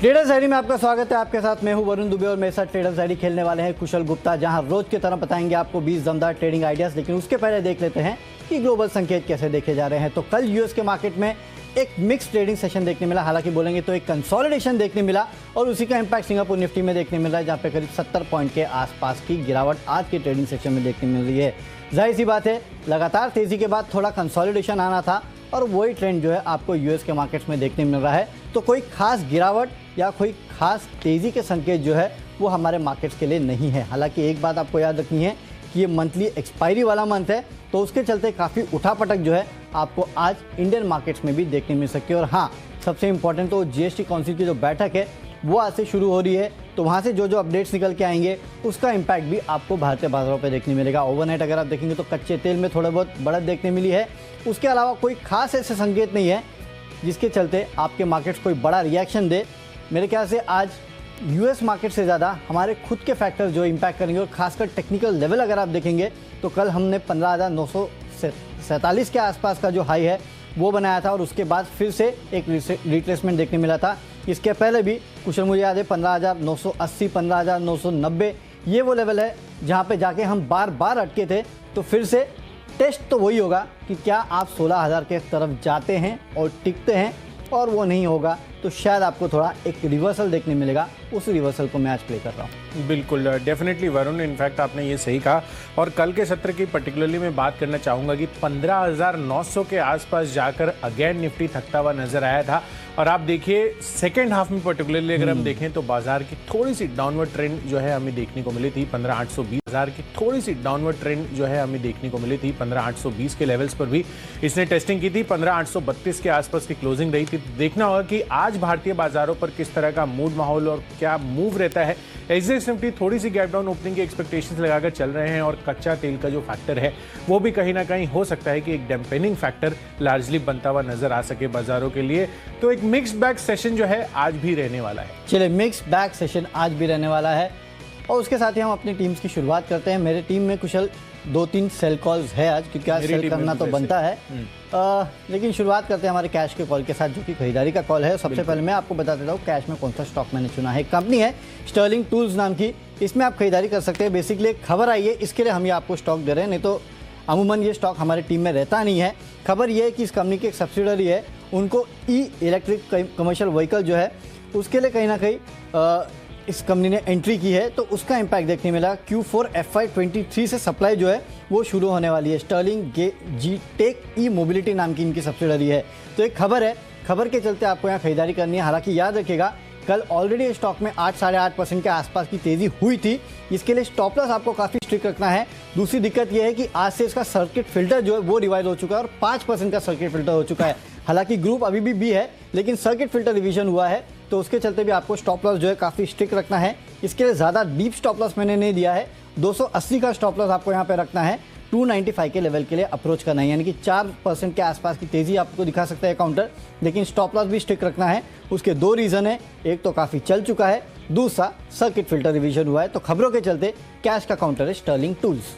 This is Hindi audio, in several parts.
ट्रेडर्स डायरी में आपका स्वागत है। आपके साथ मैं हूं वरुण दुबे और मेरे साथ ट्रेडर्स डायरी खेलने वाले हैं कुशल गुप्ता, जहां रोज की तरह बताएंगे आपको 20 दमदार ट्रेडिंग आइडियाज। लेकिन उसके पहले देख लेते हैं कि ग्लोबल संकेत कैसे देखे जा रहे हैं। तो कल यूएस के मार्केट में एक मिक्स ट्रेडिंग सेशन देखने मिला। हालांकि बोलेंगे तो एक कंसोलिडेशन देखने मिला और उसी का इंपैक्ट सिंगापुर निफ्टी में देखने मिल रहा है, जहां पे करीब 70 पॉइंट के आसपास की गिरावट आज के ट्रेडिंग सेशन में देखने मिल रही है। जाहिर सी बात है, लगातार तेजी के बाद थोड़ा कंसोलिडेशन आना था और वही ट्रेंड जो है आपको यूएस के मार्केट्स में देखने मिल रहा है। तो कोई खास गिरावट या कोई खास तेजी के संकेत जो है वो हमारे मार्केट्स के लिए नहीं है। हालांकि एक बात आपको याद रखनी है कि ये मंथली एक्सपायरी वाला मंथ है, तो उसके चलते काफ़ी उठापटक जो है आपको आज इंडियन मार्केट्स में भी देखने मिल सकती है। और हाँ, सबसे इंपॉर्टेंट तो जीएसटी काउंसिल की जो बैठक है वो आज से शुरू हो रही है, तो वहाँ से जो अपडेट्स निकल के आएंगे उसका इम्पैक्ट भी आपको भारतीय बाजारों पे देखने मिलेगा। ओवरनाइट अगर आप देखेंगे तो कच्चे तेल में थोड़ा बहुत बढ़त देखने मिली है। उसके अलावा कोई खास ऐसे संकेत नहीं है जिसके चलते आपके मार्केट्स कोई बड़ा रिएक्शन दे। मेरे ख्याल से आज यूएस मार्केट से ज़्यादा हमारे खुद के फैक्टर जो इम्पैक्ट करेंगे, और खासकर टेक्निकल लेवल अगर आप देखेंगे तो कल हमने 15,947 के आसपास का जो हाई है वो बनाया था और उसके बाद फिर से एक रिट्रेसमेंट देखने मिला था। इसके पहले भी कुछ मुझे याद है 15,980, 15,990 ये वो लेवल है जहाँ पे जाके हम बार बार अटके थे। तो फिर से टेस्ट तो वही होगा कि क्या आप 16,000 के तरफ जाते हैं और टिकते हैं, और वो नहीं होगा तो शायद आपको थोड़ा एक रिवर्सल देखने मिलेगा। उस रिवर्सल को मैं आज प्ले कर रहा हूँ। बिल्कुल, डेफिनेटली वरुण, इनफैक्ट आपने ये सही कहा। और कल के सत्र की पर्टिकुलरली मैं बात करना चाहूँगा कि 15,900 के आसपास जाकर अगेन निफ्टी थकता हुआ नजर आया था। और आप देखिए सेकेंड हाफ में पर्टिकुलरली अगर हम देखें तो बाजार की थोड़ी सी डाउनवर्ड ट्रेंड जो है हमें देखने को मिली थी 15,820। बाजार की थोड़ी सी डाउनवर्ड ट्रेंड जो है हमें देखने को मिली थी 15,820 के लेवल्स पर भी इसने टेस्टिंग की थी। 15,832 के आसपास की क्लोजिंग रही थी। देखना होगा कि आज भारतीय बाजारों पर किस तरह का मूड माहौल और क्या मूव रहता है। एग्जिट निफ्टी थोड़ी सी गैप डाउन ओपनिंग की एक्सपेक्टेशंस लगाकर चल रहे हैं और कच्चा तेल का जो फैक्टर है वो भी कहीं ना कहीं हो सकता है कि एक डैम्पेनिंग फैक्टर लार्जली बनता हुआ नजर आ सके बाजारों के लिए। तो एक मिक्स बैग सेशन जो है आज भी रहने वाला है। चलिए, मिक्स बैग सेशन आज भी रहने वाला है और उसके साथ ही हम अपनी टीम्स की शुरुआत करते हैं। मेरे टीम में कुशल 2-3 सेल कॉल्स है आज, क्योंकि आज सेल करना तो बनता है। लेकिन शुरुआत करते हैं हमारे कैश के कॉल के साथ, जो कि खरीदारी का कॉल है। सबसे पहले मैं आपको बता देता हूँ कैश में कौन सा स्टॉक मैंने चुना है। कंपनी है स्टर्लिंग टूल्स नाम की, इसमें आप खरीदारी कर सकते हैं। बेसिकली एक खबर आई है, इसके लिए हम ये आपको स्टॉक दे रहे हैं, नहीं तो अमूमन ये स्टॉक हमारी टीम में रहता नहीं है। खबर ये है कि इस कंपनी की एक सब्सिडरी है, उनको इलेक्ट्रिक कमर्शियल व्हीकल जो है उसके लिए कहीं ना कहीं इस कंपनी ने एंट्री की है, तो उसका इम्पैक्ट देखने मिला। Q4 FY23 से सप्लाई जो है वो शुरू होने वाली है। स्टर्लिंग जी टेक ई मोबिलिटी नाम की इनकी सब्सिडरी है। तो एक खबर है, खबर के चलते आपको यहाँ खरीदारी करनी है। हालांकि याद रखिएगा कल ऑलरेडी स्टॉक में 8-8.5% के आसपास की तेजी हुई थी। इसके लिए स्टॉप लॉस आपको काफ़ी स्ट्रिक्ट रखना है। दूसरी दिक्कत यह है कि आज से इसका सर्किट फिल्टर जो है वो रिवाइज हो चुका है और 5% का सर्किट फिल्टर हो चुका है। हालांकि ग्रुप अभी भी बी है, लेकिन सर्किट फिल्टर रिवीजन हुआ है, तो उसके चलते भी आपको स्टॉप लॉस जो है काफ़ी स्ट्रिक्ट रखना है। इसके लिए ज़्यादा डीप स्टॉप लॉस मैंने नहीं दिया है। 280 का स्टॉप लॉस आपको यहाँ पे रखना है। 295 के लेवल के लिए अप्रोच करना है, यानी कि 4% के आसपास की तेजी आपको दिखा सकता है काउंटर, लेकिन स्टॉप लॉस भी स्टिक रखना है। उसके 2 रीज़न है, एक तो काफ़ी चल चुका है, दूसरा सर्किट फिल्टर रिवीजन हुआ है। तो खबरों के चलते कैश का काउंटर है स्टर्लिंग टूल्स।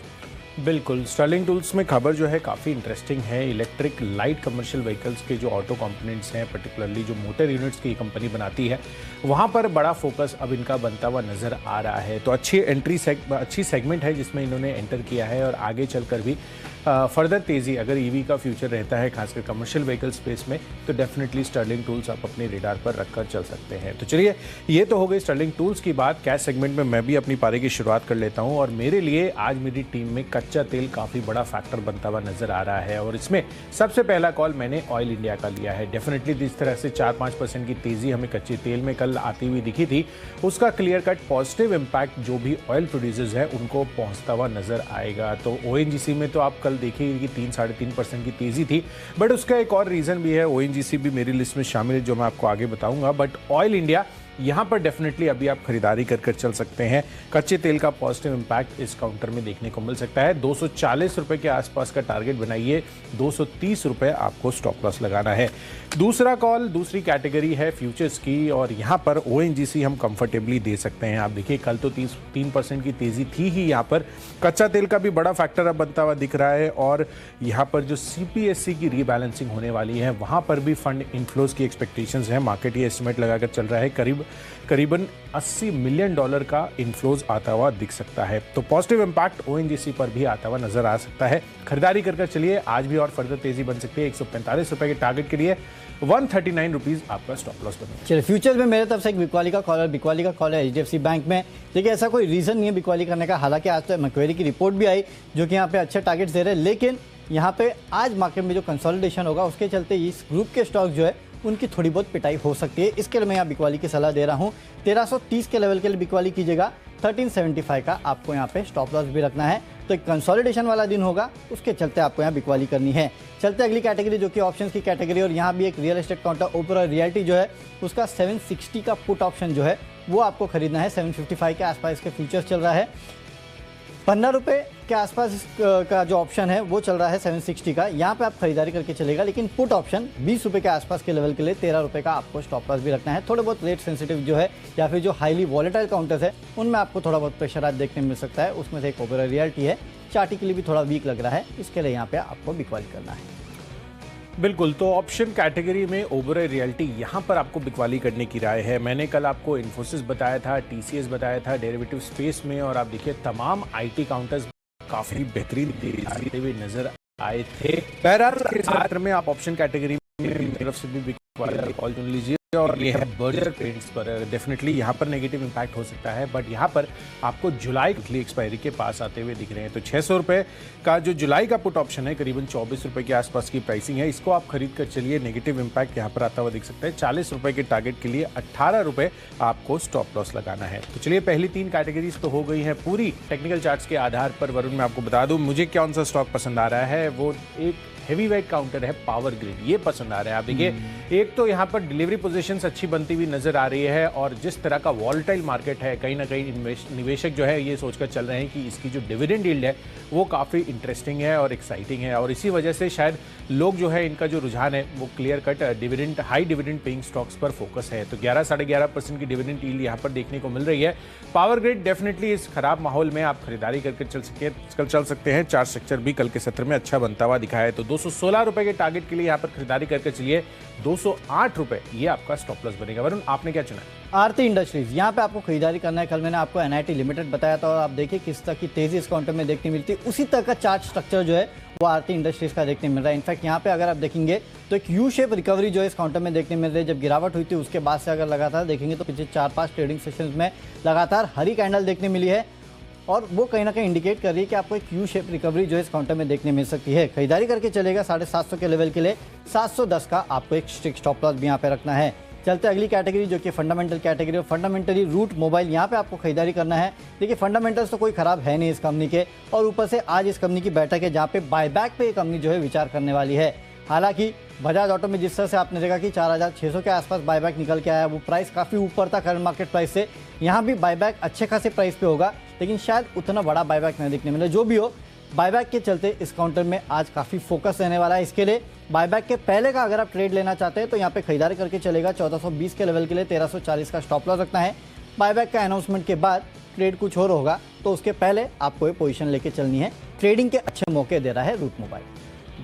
बिल्कुल, स्टर्लिंग टूल्स में खबर जो है काफ़ी इंटरेस्टिंग है। इलेक्ट्रिक लाइट कमर्शियल व्हीकल्स के जो ऑटो कंपोनेंट्स हैं, पर्टिकुलरली जो मोटर यूनिट्स की कंपनी बनाती है, वहाँ पर बड़ा फोकस अब इनका बनता हुआ नज़र आ रहा है। तो अच्छी सेगमेंट है जिसमें इन्होंने एंटर किया है और आगे चलकर भी फर्दर तेज़ी अगर ईवी का फ्यूचर रहता है खासकर कमर्शियल व्हीकल स्पेस में, तो डेफिनेटली स्टर्लिंग टूल्स आप अपने रेडार पर रखकर चल सकते हैं। तो चलिए, ये तो हो गई स्टर्लिंग टूल्स की बात। कैश सेगमेंट में मैं भी अपनी पारी की शुरुआत कर लेता हूं और मेरे लिए आज मेरी टीम में कच्चा तेल काफ़ी बड़ा फैक्टर बनता हुआ नजर आ रहा है और इसमें सबसे पहला कॉल मैंने ऑयल इंडिया का लिया है। डेफिनेटली जिस तरह से 4-5% की तेज़ी हमें कच्चे तेल में कल आती हुई दिखी थी, उसका क्लियर कट पॉजिटिव इम्पैक्ट जो भी ऑयल प्रोड्यूसर्स है उनको पहुंचता हुआ नजर आएगा। तो ONGC में तो आप कल देखिए कि 3-3.5% की तेजी थी, बट उसका एक और रीजन भी है। ONGC भी मेरी लिस्ट में शामिल है जो मैं आपको आगे बताऊंगा, बट ऑयल इंडिया यहाँ पर डेफिनेटली अभी आप खरीदारी कर चल सकते हैं। कच्चे तेल का पॉजिटिव इंपैक्ट इस काउंटर में देखने को मिल सकता है। 240 रुपए के आसपास का टारगेट बनाइए, 230 रुपए आपको स्टॉप लॉस लगाना है। दूसरा कॉल दूसरी कैटेगरी है फ्यूचर्स की और यहाँ पर ONGC हम कंफर्टेबली दे सकते हैं। आप देखिए कल तो 3% की तेजी थी ही, यहाँ पर कच्चा तेल का भी बड़ा फैक्टर अब बनता हुआ दिख रहा है और यहाँ पर जो CPSE की रीबैलेंसिंग होने वाली है वहाँ पर भी फंड इनफ्लोज की एक्सपेक्टेशंस है। मार्केट ये एस्टिमेट लगाकर चल रहा है करीब करीबन $80 मिलियन का इन्फ्लोज आता हुआ दिख सकता है। तो पॉजिटिव इंपैक्ट ओएनजीसी पर भी आता हुआ नजर आ सकता है। खरीदारी कर चलिए, आज भी और फर्दर तेजी बन सकती है। 145 रुपए के टारगेट के लिए 139 रुपीज आपका स्टॉप लॉस बनेगा। चलिए, फ्यूचर में मेरे तरफ से एक बिकवाली का कॉल है एचडीएफसी बैंक में। देखिए, ऐसा कोई रीजन नहीं है बिकवाली करने का। हालांकि आज तो मैक्वेरी की रिपोर्ट भी आई जो कि यहाँ पे अच्छे टारगेट्स दे रहे हैं, लेकिन यहाँ पे आज मार्केट में जो कंसोलिडेशन होगा उसके चलते इस ग्रुप के स्टॉक जो है उनकी थोड़ी बहुत पिटाई हो सकती है। इसके लिए मैं यहाँ बिकवाली की सलाह दे रहा हूँ। 1330 के लेवल के लिए बिकवाली कीजिएगा। 1375 का आपको यहाँ पे स्टॉप लॉस भी रखना है। तो एक कंसोलिडेशन वाला दिन होगा, उसके चलते आपको यहाँ बिकवाली करनी है। चलते अगली कैटेगरी जो कि ऑप्शंस की कैटेगरी, और यहाँ भी एक रियल एस्टेट काउंटर ओपरा रियल्टी जो है उसका 760 का पुट ऑप्शन जो है वो आपको खरीदना है। 755 के आसपास इसके फ्यूचर्स चल रहा है। 15 रुपये के आसपास का जो ऑप्शन है वो चल रहा है 760 का। यहाँ पे आप खरीदारी करके चलेगा, लेकिन पुट ऑप्शन 20 रुपये के आसपास के लेवल के लिए 13 रुपये का आपको स्टॉप लॉस भी रखना है। थोड़े बहुत रेट सेंसिटिव जो है या फिर जो हाईली वॉलेटाइल काउंटर्स है उनमें आपको थोड़ा बहुत प्रेशर आज देखने मिल सकता है। उसमें से एक ओबेरॉय रियल्टी है, चार्टी के लिए भी थोड़ा वीक लग रहा है, इसके लिए यहाँ पे आपको बिकवाली करना है। बिल्कुल, तो ऑप्शन कैटेगरी में ओबेरॉय रियल्टी यहाँ पर आपको बिकवाली करने की राय है। मैंने कल आपको इन्फोसिस बताया था, टीसीएस बताया था डेरिवेटिव स्पेस में, और आप देखिए तमाम आईटी काउंटर्स काफी बेहतरीन आते हुए नजर आए थे। बहरहाल में आप ऑप्शन कैटेगरी में तरफ से भी बिकवाली कॉल चुन लीजिए, और ये है बर्जर पेंट्स पर। डेफिनेटली यहाँ पर नेगेटिव इंपैक्ट हो सकता है, बट यहाँ पर आपको जुलाई की एक्सपायरी के पास आते हुए दिख रहे हैं। तो 600 रुपये का जो जुलाई का पुट ऑप्शन है, करीबन 24 रुपये के आसपास की प्राइसिंग है, इसको आप खरीद कर चलिए। नेगेटिव इंपैक्ट यहाँ पर आता हुआ दिख सकता है। 40 रुपये के टारगेट के लिए 18 रुपये आपको स्टॉप लॉस लगाना है। तो चलिए, पहली 3 कैटेगरीज तो हो गई हैं पूरी टेक्निकल चार्ट्स के आधार पर। वरुण, मैं आपको बता दूं मुझे कौन सा स्टॉक पसंद आ रहा है। वो एक हेवी वेट काउंटर है पावर ग्रिड, ये पसंद आ रहा है। आप देखिए, एक तो यहाँ पर डिलीवरी पोजीशंस अच्छी बनती हुई नजर आ रही है, और जिस तरह का वॉलेटाइल मार्केट है, कहीं ना कहीं निवेशक जो है ये सोचकर चल रहे हैं कि इसकी जो डिविडेंड यील्ड है वो काफ़ी इंटरेस्टिंग है और एक्साइटिंग है, और इसी वजह से शायद लोग जो है इनका जो रुझान है वो clear cut dividend high dividend paying stocks पर फोकस है। तो 11-11.5% की डिविडेंड यील्ड यहाँ पर देखने को मिल रही है। पावर ग्रिड डेफिनेटली इस खराब माहौल में आप खरीदारी करके चल सकते हैं। चार्ट स्ट्रक्चर भी कल के सत्र में अच्छा बनता हुआ दिखा है। तो 216 रुपए के टारगेट के लिए यहाँ पर खरीदारी करके चलिए। 208 रुपए ये आपका स्टॉप लॉस बनेगा। वरुण, आपने क्या चुना? आरती इंडस्ट्रीज, यहाँ पे आपको खरीदारी करना है। कल मैंने आपको एनआईटी लिमिटेड बताया था, और आप देखिए किस तरह की तेजी इस काउंटर में देखने मिलती है। उसी तरह का चार्ट स्ट्रक्चर जो है वो आरती इंडस्ट्रीज का देखने मिल रहा है। इनफैक्ट यहाँ पे अगर आप देखेंगे तो एक यू शेप रिकवरी जो है इस काउंटर में देखने मिल रही है। जब गिरावट हुई थी उसके बाद से अगर लगातार देखेंगे तो पिछले 4-5 ट्रेडिंग सेशंस में लगातार हरी कैंडल देखने मिली है, और वो कहीं ना कहीं इंडिकेट कर रही है कि आपको एक यू शेप रिकवरी जो इस काउंटर में देखने मिल सकती है। खरीदारी करके चलेगा 750 के लेवल के लिए। 710 का आपको एक स्ट्रिक्ट स्टॉप लॉस भी यहाँ पे रखना है। चलते अगली कैटेगरी जो कि फंडामेंटल कैटेगरी है। फंडामेंटली रूट मोबाइल, यहाँ पे आपको खरीदारी करना है। देखिए, फंडामेंटल्स तो कोई खराब है नहीं इस कंपनी के, और ऊपर से आज इस कंपनी की बैठक है जहाँ पे बायबैक पे ये कंपनी जो है विचार करने वाली है। हालांकि बजाज ऑटो में जिस तरह से आपने देखा कि 4600 के आसपास बायबैक निकल के आया, वो प्राइस काफ़ी ऊपर था करंट मार्केट प्राइस से। यहाँ भी बायबैक अच्छे खासे प्राइस पे होगा, लेकिन शायद उतना बड़ा बायबैक नहीं देखने मिले। जो भी हो, बायबैक के चलते इस काउंटर में आज काफ़ी फोकस रहने वाला है। इसके लिए बायबैक के पहले का अगर आप ट्रेड लेना चाहते हैं तो यहाँ पे खरीदारी करके चलेगा। 1420 के लेवल के लिए 1340 का स्टॉप लॉस रखना है। बायबैक का अनाउंसमेंट के बाद ट्रेड कुछ और होगा, तो उसके पहले आपको ये पोजीशन लेके चलनी है। ट्रेडिंग के अच्छे मौके दे रहा है रूट मोबाइल।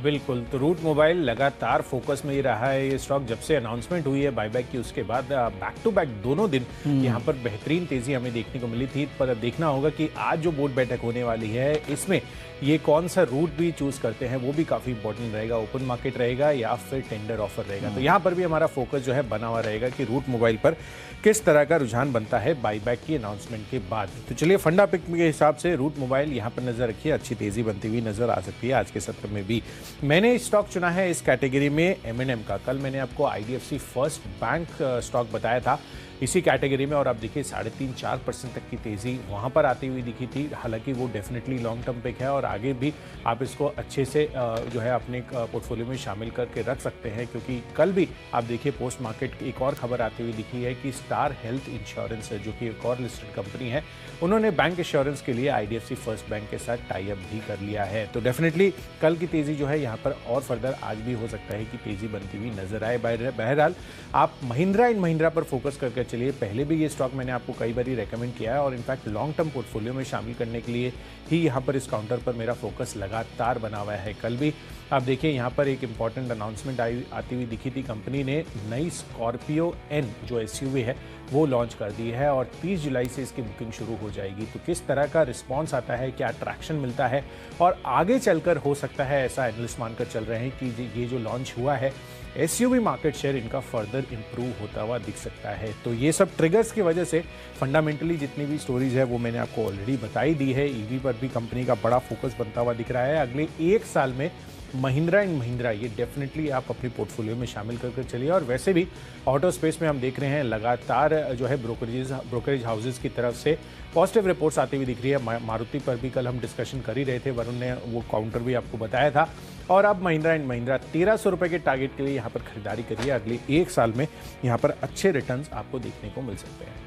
बिल्कुल, तो रूट मोबाइल लगातार फोकस में ही रहा है। ये स्टॉक जब से अनाउंसमेंट हुई है बायबैक की, उसके बाद बैक टू बैक दोनों दिन यहाँ पर बेहतरीन तेजी हमें देखने को मिली थी। पर देखना होगा कि आज जो बोर्ड बैठक होने वाली है इसमें ये कौन सा रूट भी चूज करते हैं, वो भी काफी इंपॉर्टेंट रहेगा। ओपन मार्केट रहेगा या फिर टेंडर ऑफर रहेगा। तो यहाँ पर भी हमारा फोकस जो है बना हुआ रहेगा कि रूट मोबाइल पर किस तरह का रुझान बनता है बाईबैक की अनाउंसमेंट के बाद। तो चलिए, फंडा पिक के हिसाब से रूट मोबाइल यहाँ पर नजर रखिए, अच्छी तेजी बनती हुई नजर आ सकती है आज के सत्र में भी। मैंने स्टॉक चुना है इस कैटेगरी में M&M का। कल मैंने आपको IDFC फर्स्ट बैंक स्टॉक बताया था इसी कैटेगरी में, और आप देखिए 3.5-4% तक की तेजी वहां पर आती हुई दिखी थी। हालांकि वो डेफिनेटली लॉन्ग टर्म पिक है, और आगे भी आप इसको अच्छे से जो है अपने पोर्टफोलियो में शामिल करके रख सकते हैं, क्योंकि कल भी आप देखिए पोस्ट मार्केट एक और खबर आती हुई दिखी है कि स्टार हेल्थ इंश्योरेंस जो कि एक और लिस्टेड कंपनी है, उन्होंने बैंक इंश्योरेंस के लिए IDFC फर्स्ट बैंक के साथ टाई अप भी कर लिया है। तो डेफिनेटली कल की तेजी जो है यहाँ पर और फर्दर आज भी हो सकता है कि तेजी बनती हुई नजर आए। बहरहाल आप महिंद्रा एंड महिंद्रा पर फोकस करके चलिए। पहले भी ये स्टॉक मैंने आपको कई बार रेकमेंड किया है, और इनफैक्ट लॉन्ग टर्म पोर्टफोलियो में शामिल करने के लिए ही यहाँ पर इस काउंटर पर मेरा फोकस लगातार बना हुआ है। कल भी आप देखिए यहाँ पर एक इंपॉर्टेंट अनाउंसमेंट आती हुई दिखी थी। कंपनी ने नई स्कॉर्पियो एन जो SUV है वो लॉन्च कर दी है और 30 जुलाई से इसकी बुकिंग शुरू हो जाएगी। तो किस तरह का रिस्पॉन्स आता है, क्या अट्रैक्शन मिलता है और आगे चलकर हो सकता है, ऐसा एनालिस्ट मानकर चल रहे हैं कि ये जो लॉन्च हुआ है एसयूवी मार्केट शेयर इनका फर्दर इंप्रूव होता हुआ दिख सकता है। तो ये सब ट्रिगर्स की वजह से फंडामेंटली जितनी भी स्टोरीज है वो मैंने आपको ऑलरेडी बताई दी है। ईवी पर भी कंपनी का बड़ा फोकस बनता हुआ दिख रहा है। अगले 1 साल में महिंद्रा एंड महिंद्रा ये डेफिनेटली आप अपनी पोर्टफोलियो में शामिल करके चलिए। और वैसे भी ऑटो स्पेस में हम देख रहे हैं लगातार जो है ब्रोकरेज हाउसेज की तरफ से पॉजिटिव रिपोर्ट्स आती हुई दिख रही है। मारुति पर भी कल हम डिस्कशन कर ही रहे थे, वरुण ने वो काउंटर भी आपको बताया था। और अब महिंद्रा एंड महिंद्रा 1300 रुपये के टारगेट के लिए यहाँ पर खरीदारी करिए। अगले 1 साल में यहाँ पर अच्छे रिटर्न्स आपको देखने को मिल सकते हैं।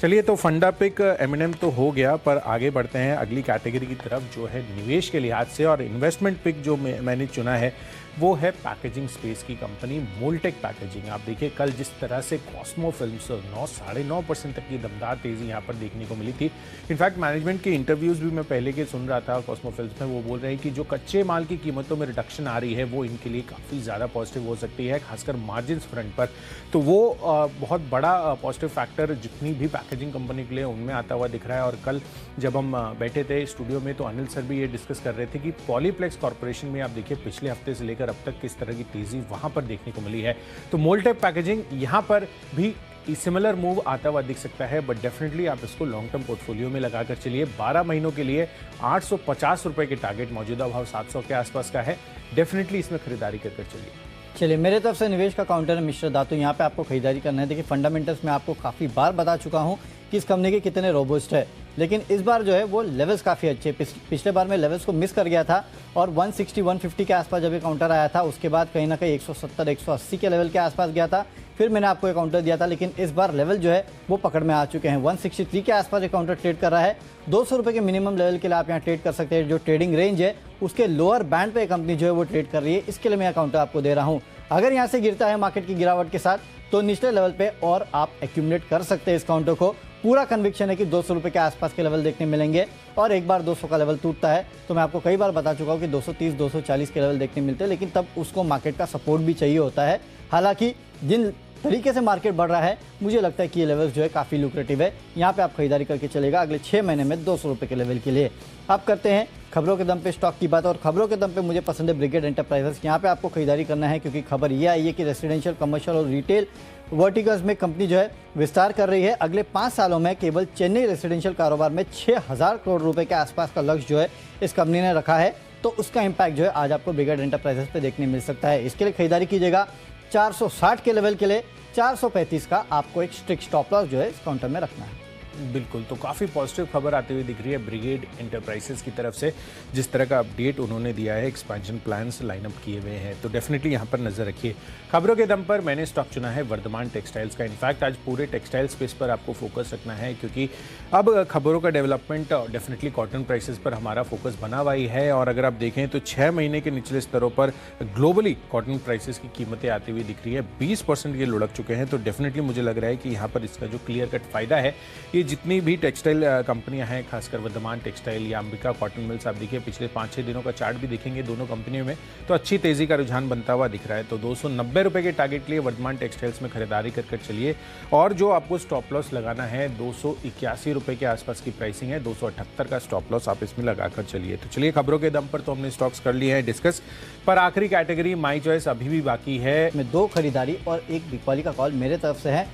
चलिए, तो फंडा पिक M&M तो हो गया, पर आगे बढ़ते हैं अगली कैटेगरी की तरफ जो है निवेश के लिहाज से। और इन्वेस्टमेंट पिक जो मैंने चुना है वो है पैकेजिंग स्पेस की कंपनी मोल्टेक पैकेजिंग। आप देखिए कल जिस तरह से कॉस्मो फिल्म्स 9-9.5% तक की दमदार तेजी यहाँ पर देखने को मिली थी। इनफैक्ट मैनेजमेंट के इंटरव्यूज़ भी मैं पहले के सुन रहा था कॉस्मो फिल्म्स में, वो बोल रहे हैं कि जो कच्चे माल की कीमतों में रिडक्शन आ रही है वो इनके लिए काफ़ी ज़्यादा पॉजिटिव हो सकती है, खासकर मार्जिन्स फ्रंट पर। तो वो बहुत बड़ा पॉजिटिव फैक्टर जितनी भी पैकेजिंग कंपनी के लिए उनमें आता हुआ दिख रहा है। और कल जब हम बैठे थे स्टूडियो में तो अनिल सर भी ये डिस्कस कर रहे थे कि पॉलीप्लेक्स कॉर्पोरेशन में आप देखिए पिछले हफ्ते से लेकर अब तक किस तरह की तेजी वहां पर देखने को मिली है। तो मोल्टेक पैकेजिंग यहां पर भी सिमिलर मूव आता हुआ दिख सकता है, बट डेफिनेटली आप इसको लॉन्ग टर्म पोर्टफोलियो में लगाकर चलिए। 12 महीनों के लिए 850 रुपए के टारगेट, मौजूदा भाव 700 के आसपास का है। डेफिनेटली इसमें खरीदारी कर चलिए। चलिए, मेरे तरफ से निवेश का काउंटर है मिस्टर दातु। यहाँ पे आपको खरीदारी करना है। देखिए, फंडामेंटल्स में आपको काफ़ी बार बता चुका हूँ कि इस कंपनी के कितने रोबस्ट है, लेकिन इस बार जो है वो लेवल्स काफ़ी अच्छे। पिछले बार में लेवल्स को मिस कर गया था और 160-150 के आसपास जब ये काउंटर आया था उसके बाद कहीं ना कहीं 170-180 के लेवल के आसपास गया था, फिर मैंने आपको ये काउंटर दिया था। लेकिन इस बार लेवल जो है वो पकड़ में आ चुके हैं। 163 के आसपास ये काउंटर ट्रेड कर रहा है। 200 रुपये के मिनिमम लेवल के लिए आप यहाँ ट्रेड कर सकते हैं। जो ट्रेडिंग रेंज है उसके लोअर बैंड पे कंपनी जो है वो ट्रेड कर रही है, इसके लिए मैं यह काउंटर आपको दे रहा हूँ। अगर यहाँ से गिरता है मार्केट की गिरावट के साथ तो निचले लेवल पे और आप एक्यूमुलेट कर सकते हैं इस काउंटर को। पूरा कन्विक्शन है कि 200 रुपये के आसपास के लेवल देखने मिलेंगे और एक बार 200 का लेवल टूटता है तो मैं आपको कई बार बता चुका हूँ कि 230-240 के लेवल देखने मिलते हैं, लेकिन तब उसको मार्केट का सपोर्ट भी चाहिए होता है। हालांकि जिन तरीके से मार्केट बढ़ रहा है मुझे लगता है कि ये लेवल्स जो है काफ़ी लुक्रेटिव है। यहाँ पे आप खरीदारी करके चलेगा अगले 6 महीने में 200 रुपये के लेवल के लिए। आप करते हैं खबरों के दम पे स्टॉक की बात, और खबरों के दम पे मुझे पसंद है ब्रिगेड एंटरप्राइजेस। यहाँ पे आपको खरीदारी करना है क्योंकि खबर ये आई है कि रेसिडेंशियल, कमर्शियल और रिटेल वर्टिकल्स में कंपनी जो है विस्तार कर रही है। अगले 5 सालों में केवल चेन्नई रेसिडेंशियल कारोबार में 6000 करोड़ रुपए के आसपास का लक्ष्य जो है इस कंपनी ने रखा है। तो उसका इम्पैक्ट जो है आज आपको ब्रिगेड एंटरप्राइजेस पे देखने मिल सकता है। इसके लिए खरीदारी कीजिएगा 460 के लेवल के लिए। 435 का आपको एक स्ट्रिक्ट स्टॉप लॉस जो है इस काउंटर में रखना है। बिल्कुल, तो काफ़ी पॉजिटिव खबर आती हुई दिख रही है ब्रिगेड एंटरप्राइजेस की तरफ से। जिस तरह का अपडेट उन्होंने दिया है, एक्सपेंशन प्लान्स लाइनअप किए हुए हैं, तो डेफिनेटली यहाँ पर नजर रखिए। खबरों के दम पर मैंने स्टॉक चुना है वर्धमान टेक्सटाइल्स का। इनफैक्ट आज पूरे टेक्सटाइल स्पेस पर आपको फोकस रखना है क्योंकि अब खबरों का डेवलपमेंट डेफिनेटली कॉटन प्राइसेस पर हमारा फोकस बना हुआ ही है। और अगर आप देखें तो 6 महीने के निचले स्तरों पर ग्लोबली कॉटन प्राइसेस की कीमतें आती हुई दिख रही है। 20% ये लुढ़क चुके हैं। तो डेफिनेटली मुझे लग रहा है कि यहाँ पर इसका जो क्लियर कट फायदा है, ये जितनी भी टेक्सटाइल कंपनियां हैं, खासकर वर्धमान टेक्सटाइल या अंबिका कॉटन मिल्स, आप देखिए पिछले 5-6 दिनों का चार्ट भी देखेंगे दोनों कंपनियों में, तो अच्छी तेजी का रुझान बनता हुआ दिख रहा है। तो 290 रुपये के टारगेट के लिए वर्धमान टेक्सटाइल्स में खरीदारी कर चलिए। और जो आपको स्टॉप लॉस लगाना है 281 रुपये के आसपास की प्राइसिंग है, 278 का स्टॉप लॉस आप इसमें लगाकर चलिए। तो चलिए, खबरों के दम पर तो हमने स्टॉक्स कर लिए हैं डिस्कस, पर आखिरी कैटेगरी माई चॉइस अभी भी बाकी है। में 2 खरीदारी और 1 बिकवाली का कॉल मेरे तरफ से है।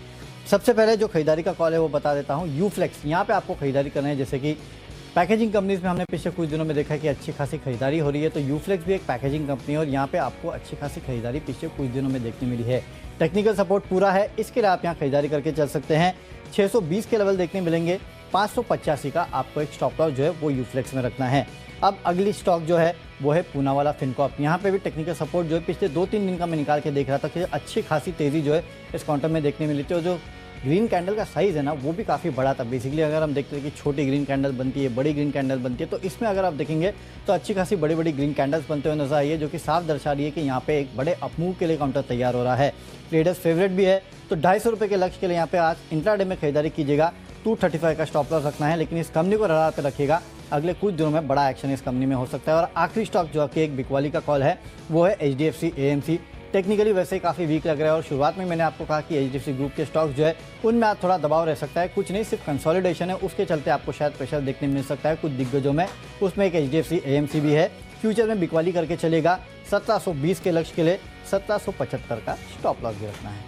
सबसे पहले जो खरीदारी का कॉल है वो बता देता हूँ। यूफ्लेक्स, यहाँ पे आपको खरीदारी करना है। जैसे कि पैकेजिंग कंपनीज में हमने पिछले कुछ दिनों में देखा है कि अच्छी खासी खरीदारी हो रही है, तो यूफ्लेक्स भी एक पैकेजिंग कंपनी है और यहाँ पे आपको अच्छी खासी खरीदारी पिछले कुछ दिनों में देखने मिली है। टेक्निकल सपोर्ट पूरा है, इसके लिए आप यहाँ खरीदारी करके चल सकते हैं। 620 के लेवल देखने मिलेंगे। 585 का आपको एक स्टॉप लॉस जो है वो यूफ्लेक्स में रखना है। अब अगली स्टॉक जो है वो है पूनावाला फिनकॉर्प। यहाँ पे भी टेक्निकल सपोर्ट जो है पिछले 2-3 दिन का मैं निकाल के देख रहा था कि अच्छी खासी तेजी जो है इस काउंटर में देखने मिली थी। और जो ग्रीन कैंडल का साइज़ है ना वो भी काफ़ी बड़ा था। बेसिकली अगर हम देखते हैं कि छोटी ग्रीन कैंडल बनती है, बड़ी ग्रीन कैंडल बनती है, तो इसमें अगर आप देखेंगे तो अच्छी खासी बड़ी बड़ी ग्रीन कैंडल्स बनते हुए नजर आई है, जो कि साफ दर्शा रही है कि यहाँ पे एक बड़े अपमूव के लिए काउंटर तैयार हो रहा है। ट्रेडर्स फेवरेट भी है, तो 250 रुपये के लक्ष्य के लिए यहाँ पे आज इंट्राडे में खरीदारी कीजिएगा। 235 का स्टॉप लॉस रखना है, लेकिन इस कंपनी को रडार पर रखिएगा। अगले कुछ दिनों में बड़ा एक्शन इस कंपनी में हो सकता है। और आखिरी स्टॉक जो कि एक बिकवाली का कॉल है वो है HDFC AMC। टेक्निकली वैसे काफ़ी वीक लग रहा है और शुरुआत में मैंने आपको कहा कि एचडीएफसी ग्रुप के स्टॉक्स जो है उनमें आज थोड़ा दबाव रह सकता है। कुछ नहीं, सिर्फ कंसोलिडेशन है, उसके चलते आपको शायद प्रेशर देखने मिल सकता है कुछ दिग्गजों में। उसमें एक एचडीएफसी एएमसी भी है। फ्यूचर में बिकवाली करके चलेगा। 1720 के लक्ष्य के लिए 1775 का स्टॉप लॉस भी रखना है।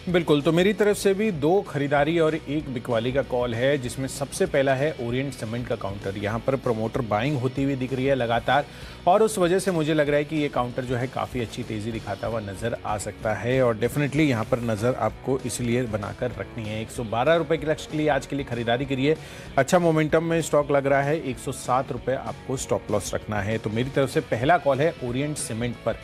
बिल्कुल, तो मेरी तरफ से भी 2 खरीदारी और 1 बिकवाली का कॉल है, जिसमें सबसे पहला है ओरिएंट सीमेंट का काउंटर। यहाँ पर प्रमोटर बाइंग होती हुई दिख रही है लगातार और उस वजह से मुझे लग रहा है कि ये काउंटर जो है काफ़ी अच्छी तेज़ी दिखाता हुआ नज़र आ सकता है और डेफिनेटली यहाँ पर नज़र आपको इसलिए बनाकर रखनी है। 112 रुपये के लक्ष्य के लिए आज के लिए खरीदारी करिए। अच्छा मोमेंटम में स्टॉक लग रहा है। 107 रुपये आपको स्टॉप लॉस रखना है। तो मेरी तरफ से पहला कॉल है ओरिएंट सीमेंट पर।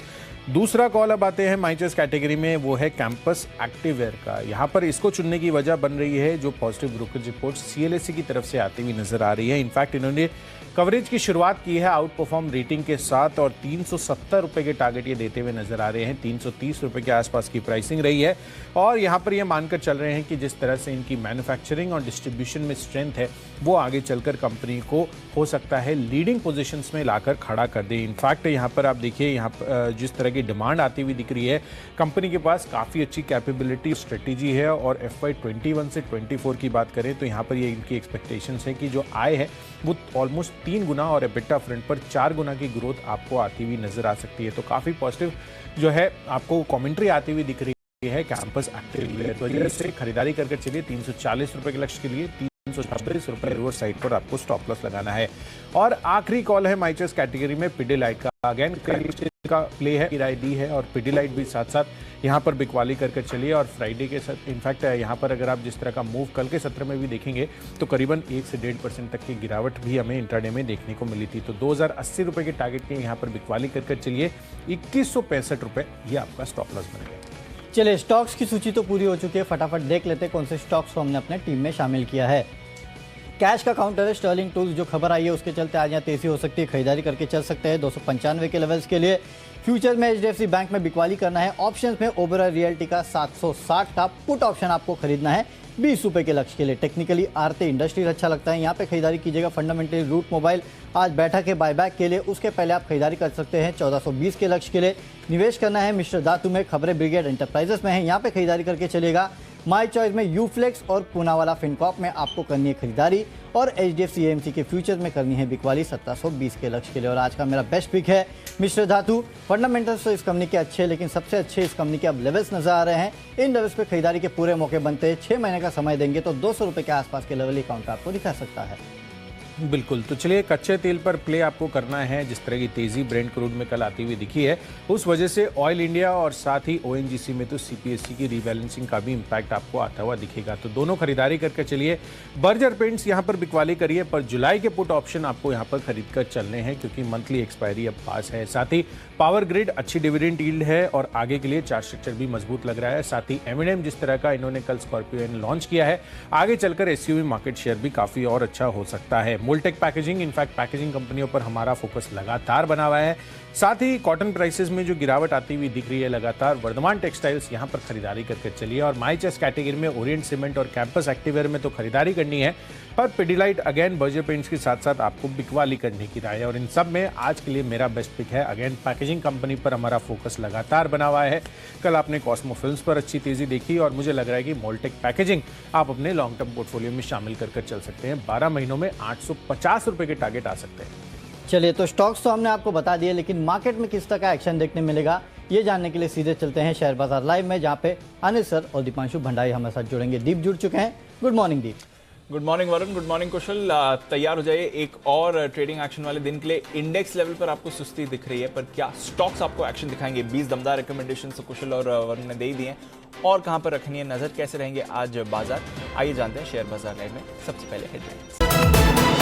दूसरा कॉल अब आते हैं माई चॉइस कैटेगरी में, वो है कैंपस एक्टिववेयर का। यहाँ पर इसको चुनने की वजह बन रही है जो पॉजिटिव ब्रोकरेज रिपोर्ट सीएलएससी की तरफ से आती हुई नजर आ रही है। इनफैक्ट इन्होंने कवरेज की शुरुआत की है आउट परफॉर्म रेटिंग के साथ और 370 रुपये के टारगेट ये देते हुए नजर आ रहे हैं। 330 रुपये के आसपास की प्राइसिंग रही है और यहाँ पर ये मानकर चल रहे हैं कि जिस तरह से इनकी मैन्युफैक्चरिंग और डिस्ट्रीब्यूशन में स्ट्रेंथ है वो आगे चलकर कंपनी को हो सकता है लीडिंग पोजीशंस में लाकर खड़ा कर दे। इनफैक्ट यहाँ पर आप देखिए, यहाँ पर जिस तरह की डिमांड आती हुई दिख रही है, कंपनी के पास काफ़ी अच्छी कैपेबिलिटी स्ट्रेटेजी है और FY21 से 24 की बात करें तो यहाँ पर ये इनकी एक्सपेक्टेशंस है कि जो आय है वो ऑलमोस्ट 3 गुना और एबिटा फ्रंट पर 4 गुना की ग्रोथ आपको आती हुई नजर आ सकती है। तो काफ़ी पॉजिटिव जो है आपको कॉमेंट्री आती हुई दिख रही है कैंपस एक्टिववेयर। तो जैसे खरीदारी करके चलिए 340 रुपये के लक्ष्य के लिए 326 रुपये रिवर्स साइड पर आपको स्टॉप लॉस लगाना है। और आखिरी कॉल है माई चॉइस कैटेगरी में पिडिलाइट का। अगेन का प्ले है, राय दी है और पिडिलाइट भी साथ साथ यहाँ पर बिकवाली करके चलिए और फ्राइडे के साथ इनफैक्ट यहाँ पर अगर आप जिस तरह का मूव कल के सत्र में भी देखेंगे तो करीबन 1 से 1.5% तक की गिरावट भी हमें इंट्राडे में देखने को मिली थी। तो 2080 रुपये के टारगेट के यहाँ पर बिकवाली करके चलिए। 2165 रुपये ये आपका स्टॉप लॉस बन गया। चलिए, स्टॉक्स की सूची तो पूरी हो चुकी है, फटाफट देख लेते हैं कौन से स्टॉक्स को हमने अपने टीम में शामिल किया है। कैश का काउंटर है स्टर्लिंग टूल्स। जो खबर आई है उसके चलते आज यहाँ तेजी हो सकती है, खरीदारी करके चल सकते हैं 295 के लेवल्स के लिए। फ्यूचर में एचडीएफसी बैंक में बिकवाली करना है। ऑप्शंस में ओबेरॉय रियल्टी का 760 का पुट ऑप्शन आपको खरीदना है 20 रुपये के लक्ष्य के लिए। टेक्निकली आरती इंडस्ट्रीज अच्छा लगता है, यहाँ पे खरीदारी कीजिएगा। फंडामेंटली रूट मोबाइल आज बैठक है बायबैक के लिए, उसके पहले आप खरीदारी कर सकते हैं 1420 के लक्ष्य के लिए। निवेश करना है मिस्टर धातु में, खबरें ब्रिगेड एंटरप्राइजेस में है, यहाँ पे खरीदारी करके चलेगा। माई चॉइस में यूफ्लेक्स और पूनावाला फिनकॉप में आपको करनी है खरीदारी और एचडीएफसी एएमसी के फ्यूचर में करनी है बिकवाली 1720 के लक्ष्य के लिए। और आज का मेरा बेस्ट पिक है मिस्टर धातु। फंडामेंटल्स तो इस कंपनी के अच्छे, लेकिन सबसे अच्छे इस कंपनी के अब लेवल्स नजर आ रहे हैं। इन लेवल्स पे खरीदारी के पूरे मौके बनते हैं। 6 महीने का समय देंगे तो 200 रुपये के आसपास के लेवल अकाउंट आपको दिखा सकता है। बिल्कुल, तो चलिए कच्चे तेल पर प्ले आपको करना है। जिस तरह की तेजी ब्रेंट क्रूड में कल आती हुई दिखी है उस वजह से ऑयल इंडिया और साथ ही ओएनजीसी में तो सीपीएससी की रीबैलेंसिंग का भी इंपैक्ट आपको आता हुआ दिखेगा। तो दोनों खरीदारी करके चलिए। बर्जर पेंट्स यहाँ पर बिकवाली करिए, पर जुलाई के पुट ऑप्शन आपको यहाँ पर खरीद कर चलने हैं क्योंकि मंथली एक्सपायरी अब पास है। साथ ही पावर ग्रिड अच्छी डिविडेंड यील्ड है और आगे के लिए चार्ट स्ट्रक्चर भी मजबूत लग रहा है। साथ ही एम जिस तरह का इन्होंने कल स्कॉर्पियो लॉन्च किया है, आगे चलकर एसयूवी मार्केट शेयर भी काफी और अच्छा हो सकता है। मोल्टेक पैकेजिंग, इनफैक्ट पैकेजिंग कंपनियों पर हमारा फोकस लगातार बना हुआ है। साथ ही कॉटन प्राइसेस में जो गिरावट आती हुई दिख रही है लगातार, वर्धमान टेक्सटाइल्स यहां पर खरीदारी करके चलिए। और माई चॉइस कैटेगरी में ओरिएंट सीमेंट और कैंपस एक्टिववेयर में तो खरीदारी करनी है, पर पिडिलाइट अगेन बर्जर पेंट्स के साथ साथ आपको बिकवाली करने की राय है। और इन सब में आज के लिए मेरा बेस्ट पिक है अगेन पैकेजिंग कंपनी पर हमारा फोकस लगातार बना हुआ है। कल आपने कॉस्मो फिल्म्स पर अच्छी तेजी देखी और मुझे लग रहा है कि मोल्टेक पैकेजिंग आप अपने लॉन्ग टर्म पोर्टफोलियो में शामिल कर चल सकते हैं। 12 महीनों में 850 रुपये के टारगेट आ सकते हैं। चलिए, तो स्टॉक्स तो हमने आपको बता दिए, लेकिन मार्केट में किस तरह का एक्शन देखने मिलेगा ये जानने के लिए सीधे चलते हैं शेयर बाजार लाइव में, जहां पे अनिल सर और दीपांशु भंडारी हमारे साथ जुड़ेंगे। दीप जुड़ चुके हैं। Good morning Deep. Good morning Varun, good morning Kushal. तैयार हो जाइए एक और ट्रेडिंग एक्शन वाले दिन के लिए। इंडेक्स लेवल पर आपको सुस्ती दिख रही है, पर क्या स्टॉक्स आपको एक्शन दिखाएंगे? 20 दमदार रिकमेंडेशन तो कुशल और वरुण ने दे ही दिए हैं। और कहां पर रखनी है नजर, कैसे रहेंगे आज बाजार, आइए जानते हैं शेयर बाजार लाइव में। सबसे पहले हेडलाइंस।